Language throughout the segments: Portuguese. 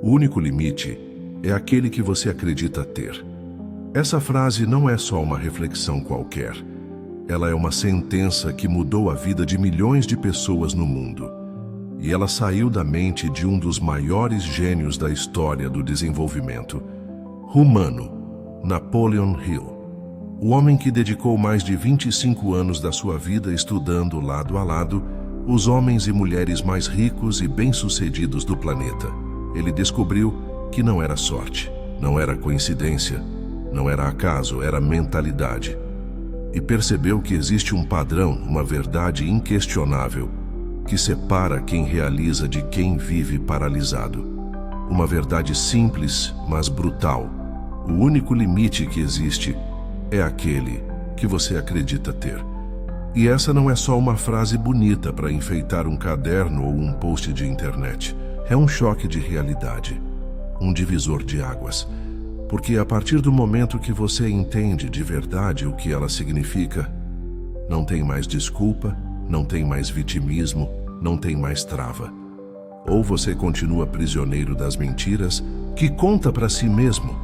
O único limite é aquele que você acredita ter. Essa frase não é só uma reflexão qualquer. Ela é uma sentença que mudou a vida de milhões de pessoas no mundo. E ela saiu da mente de um dos maiores gênios da história do desenvolvimento humano, Napoleon Hill. O homem que dedicou mais de 25 anos da sua vida estudando lado a lado os homens e mulheres mais ricos e bem-sucedidos do planeta. Ele descobriu que não era sorte, não era coincidência, não era acaso, era mentalidade. E percebeu que existe um padrão, uma verdade inquestionável, que separa quem realiza de quem vive paralisado. Uma verdade simples, mas brutal. O único limite que existe é aquele que você acredita ter. E essa não é só uma frase bonita para enfeitar um caderno ou um post de internet. É um choque de realidade, um divisor de águas. Porque a partir do momento que você entende de verdade o que ela significa, não tem mais desculpa, não tem mais vitimismo, não tem mais trava. Ou você continua prisioneiro das mentiras que conta para si mesmo,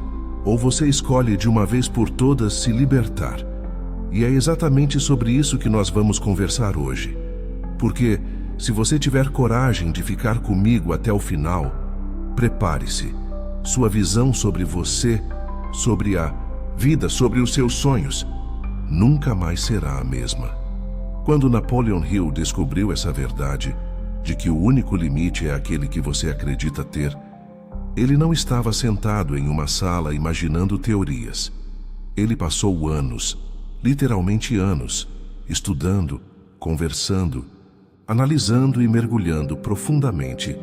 ou você escolhe de uma vez por todas se libertar. E é exatamente sobre isso que nós vamos conversar hoje. Porque, se você tiver coragem de ficar comigo até o final, prepare-se. Sua visão sobre você, sobre a vida, sobre os seus sonhos, nunca mais será a mesma. Quando Napoleon Hill descobriu essa verdade, de que o único limite é aquele que você acredita ter, ele não estava sentado em uma sala imaginando teorias. Ele passou anos, literalmente anos, estudando, conversando, analisando e mergulhando profundamente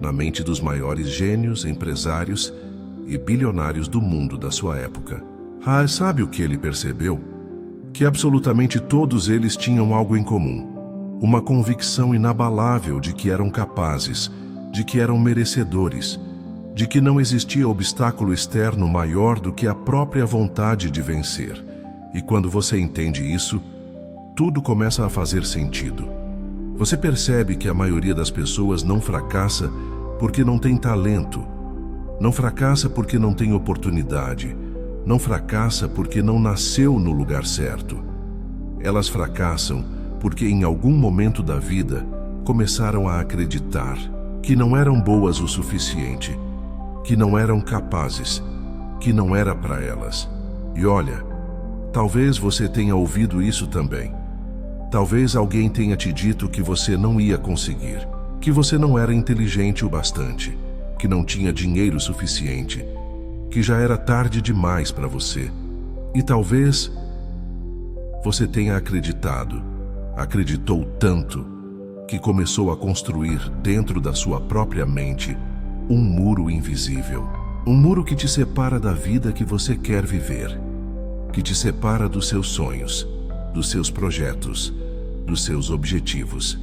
na mente dos maiores gênios, empresários e bilionários do mundo da sua época. Sabe o que ele percebeu? Que absolutamente todos eles tinham algo em comum. Uma convicção inabalável de que eram capazes, de que eram merecedores, de que não existia obstáculo externo maior do que a própria vontade de vencer. E quando você entende isso, tudo começa a fazer sentido. Você percebe que a maioria das pessoas não fracassa porque não tem talento, não fracassa porque não tem oportunidade, não fracassa porque não nasceu no lugar certo. Elas fracassam porque em algum momento da vida começaram a acreditar que não eram boas o suficiente, que não eram capazes, que não era para elas. E olha, talvez você tenha ouvido isso também. Talvez alguém tenha te dito que você não ia conseguir, que você não era inteligente o bastante, que não tinha dinheiro suficiente, que já era tarde demais para você. E talvez você tenha acreditou tanto, que começou a construir dentro da sua própria mente um muro invisível. Um muro que te separa da vida que você quer viver, que te separa dos seus sonhos, dos seus projetos, dos seus objetivos.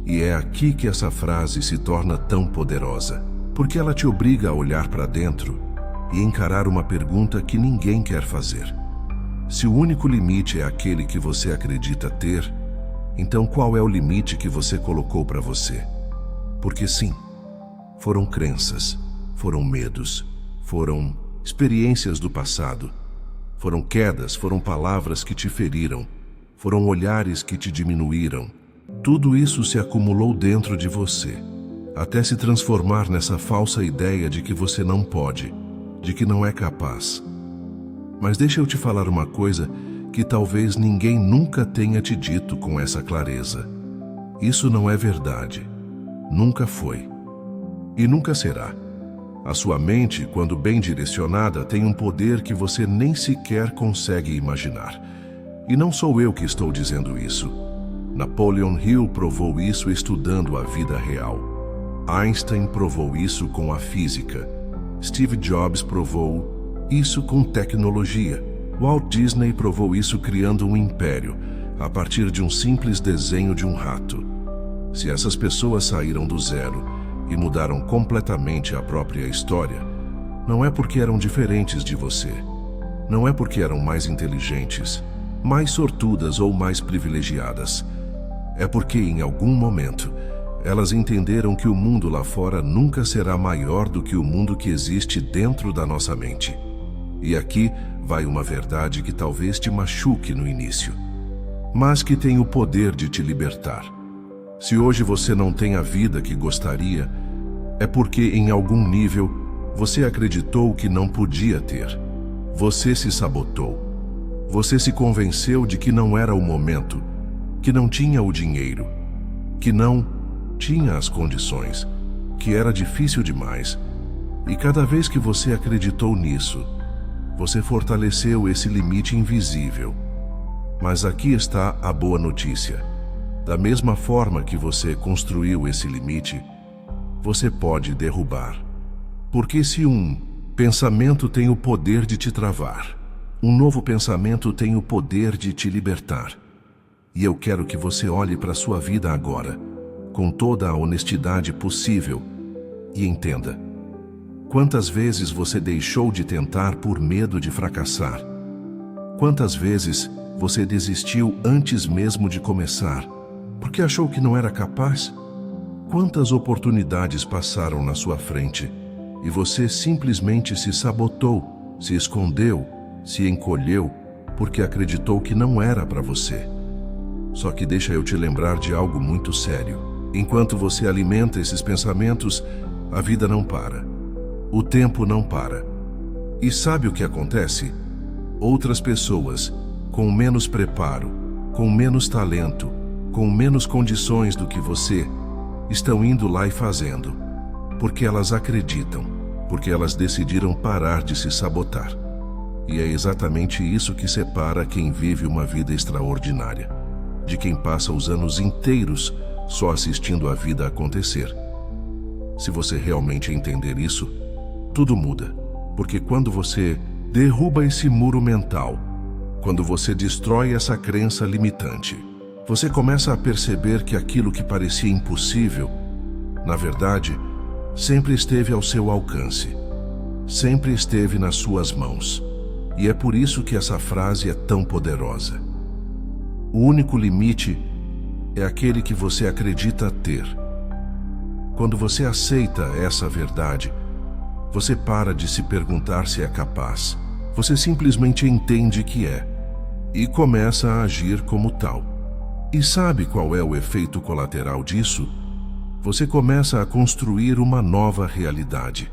E é aqui que essa frase se torna tão poderosa, porque ela te obriga a olhar para dentro e encarar uma pergunta que ninguém quer fazer. Se o único limite é aquele que você acredita ter, então qual é o limite que você colocou para você? Porque sim, foram crenças, foram medos, foram experiências do passado, foram quedas, foram palavras que te feriram, foram olhares que te diminuíram. Tudo isso se acumulou dentro de você, até se transformar nessa falsa ideia de que você não pode, de que não é capaz. Mas deixa eu te falar uma coisa que talvez ninguém nunca tenha te dito com essa clareza. Isso não é verdade. Nunca foi. E nunca será. A sua mente, quando bem direcionada, tem um poder que você nem sequer consegue imaginar. E não sou eu que estou dizendo isso. Napoleon Hill provou isso estudando a vida real. Einstein provou isso com a física. Steve Jobs provou isso com tecnologia. Walt Disney provou isso criando um império, a partir de um simples desenho de um rato. Se essas pessoas saíram do zero e mudaram completamente a própria história, não é porque eram diferentes de você. Não é porque eram mais inteligentes, mais sortudas ou mais privilegiadas. É porque, em algum momento, Elas entenderam que o mundo lá fora nunca será maior do que o mundo que existe dentro da nossa mente. E aqui vai uma verdade que talvez te machuque no início, mas que tem o poder de te libertar. Se hoje você não tem a vida que gostaria, é porque em algum nível você acreditou que não podia ter. Você se sabotou. Você se convenceu de que não era o momento, que não tinha o dinheiro, que não tinha as condições, que era difícil demais. E cada vez que você acreditou nisso, você fortaleceu esse limite invisível. Mas aqui está a boa notícia. Da mesma forma que você construiu esse limite, você pode derrubar. Porque se um pensamento tem o poder de te travar, um novo pensamento tem o poder de te libertar. E eu quero que você olhe para a sua vida agora, com toda a honestidade possível, e entenda. Quantas vezes você deixou de tentar por medo de fracassar? Quantas vezes você desistiu antes mesmo de começar, porque achou que não era capaz? Quantas oportunidades passaram na sua frente e você simplesmente se sabotou, se escondeu, se encolheu, porque acreditou que não era para você? Só que deixa eu te lembrar de algo muito sério. Enquanto você alimenta esses pensamentos, a vida não para. O tempo não para. E sabe o que acontece? Outras pessoas, com menos preparo, com menos talento, com menos condições do que você, estão indo lá e fazendo. Porque elas acreditam, porque elas decidiram parar de se sabotar. E é exatamente isso que separa quem vive uma vida extraordinária de quem passa os anos inteiros só assistindo a vida acontecer. Se você realmente entender isso, tudo muda. Porque quando você derruba esse muro mental, quando você destrói essa crença limitante, você começa a perceber que aquilo que parecia impossível, na verdade, sempre esteve ao seu alcance, sempre esteve nas suas mãos. E é por isso que essa frase é tão poderosa. O único limite é aquele que você acredita ter. Quando você aceita essa verdade, você para de se perguntar se é capaz. Você simplesmente entende que é e começa a agir como tal. E sabe qual é o efeito colateral disso? Você começa a construir uma nova realidade.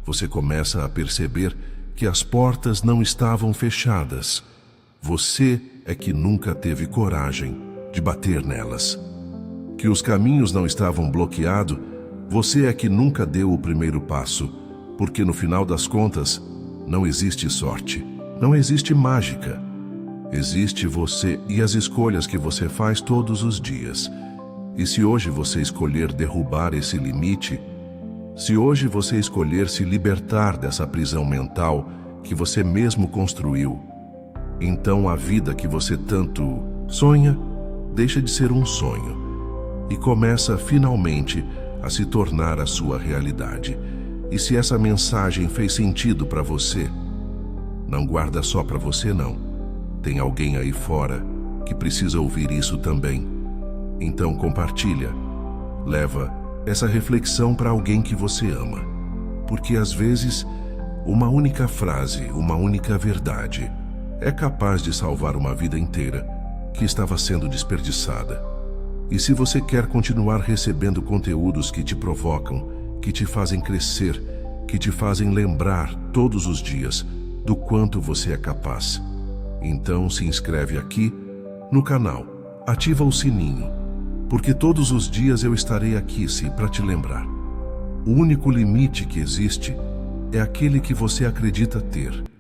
Você começa a perceber que as portas não estavam fechadas. Você é que nunca teve coragem de bater nelas. Que os caminhos não estavam bloqueados, você é que nunca deu o primeiro passo, porque no final das contas, não existe sorte, não existe mágica. Existe você e as escolhas que você faz todos os dias. E se hoje você escolher derrubar esse limite, se hoje você escolher se libertar dessa prisão mental que você mesmo construiu, então a vida que você tanto sonha deixa de ser um sonho e começa finalmente a se tornar a sua realidade. E se essa mensagem fez sentido para você, não guarda só para você não. Tem alguém aí fora que precisa ouvir isso também. Então compartilha. Leva essa reflexão para alguém que você ama. Porque às vezes, uma única frase, uma única verdade é capaz de salvar uma vida inteira que estava sendo desperdiçada. E se você quer continuar recebendo conteúdos que te provocam, que te fazem crescer, que te fazem lembrar todos os dias do quanto você é capaz, então se inscreve aqui no canal, ativa o sininho, porque todos os dias eu estarei aqui para te lembrar. O único limite que existe é aquele que você acredita ter.